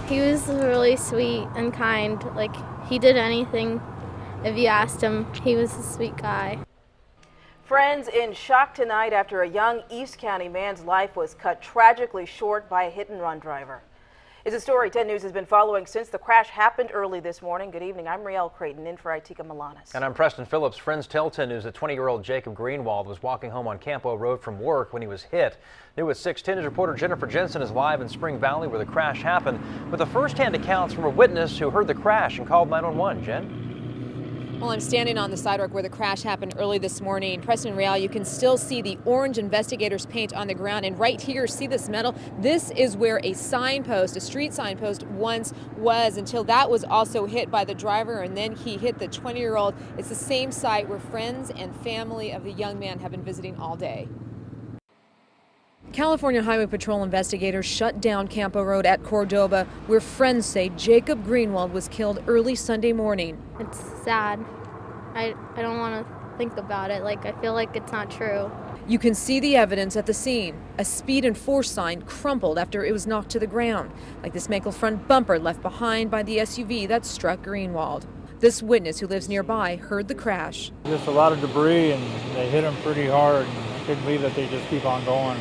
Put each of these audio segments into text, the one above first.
He was really sweet and kind. Like, he did anything if you asked him. He was a sweet guy. Friends in shock tonight after a young East County man's life was cut tragically short by a hit-and-run driver. It's a story 10 News has been following since the crash happened early this morning. Good evening. I'm Riel Creighton in for Itika Milanes. And I'm Preston Phillips. Friends tell 10 News that 20-year-old Jacob Greenwald was walking home on Campo Road from work when he was hit. New at 6 10 News reporter Jennifer Jensen is live in Spring Valley where the crash happened with the first-hand accounts from a witness who heard the crash and called 911. Jen? Well, I'm standing on the sidewalk where the crash happened early this morning. Preston Real, you can still see the orange investigators paint on the ground. And right here, see this metal? This is where a signpost, a street signpost, once was until that was also hit by the driver. And then he hit the 20-year-old. It's the same site where friends and family of the young man have been visiting all day. California Highway Patrol investigators shut down Campo Road at Cordoba, where friends say Jacob Greenwald was killed early Sunday morning. It's sad. I don't want to think about it. Like, I feel like it's not true. You can see the evidence at the scene. A speed and force sign crumpled after it was knocked to the ground, like this mangled front bumper left behind by the SUV that struck Greenwald. This witness who lives nearby heard the crash. Just a lot of debris, and they hit him pretty hard. And I couldn't believe that they just keep on going.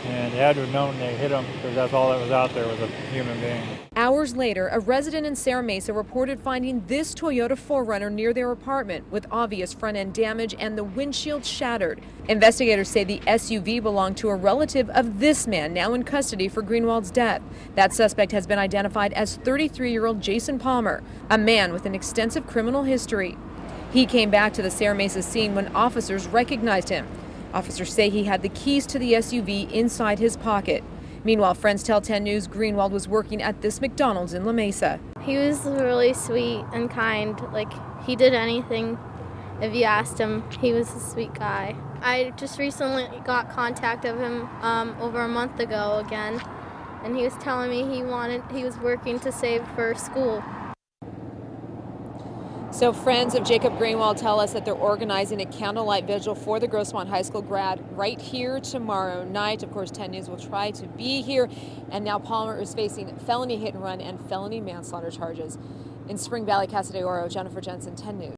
And they had to have known they hit him because that's all that was out there was a human being. Hours later, a resident in Serra Mesa reported finding this Toyota 4Runner near their apartment with obvious front-end damage and the windshield shattered. Investigators say the SUV belonged to a relative of this man now in custody for Greenwald's death. That suspect has been identified as 33-year-old Jason Palmer, a man with an extensive criminal history. He came back to the Serra Mesa scene when officers recognized him. Officers say he had the keys to the SUV inside his pocket. Meanwhile, friends tell 10 News Greenwald was working at this McDonald's in La Mesa. He was really sweet and kind. Like, he did anything if you asked him. He was a sweet guy. I just recently got contact of him over a month ago again, and he was telling me he was working to save for school. So friends of Jacob Greenwald tell us that they're organizing a candlelight vigil for the Grossmont High School grad right here tomorrow night. Of course, 10 News will try to be here. And now Palmer is facing felony hit and run and felony manslaughter charges. In Spring Valley, Casa de Oro, Jennifer Jensen, 10 News.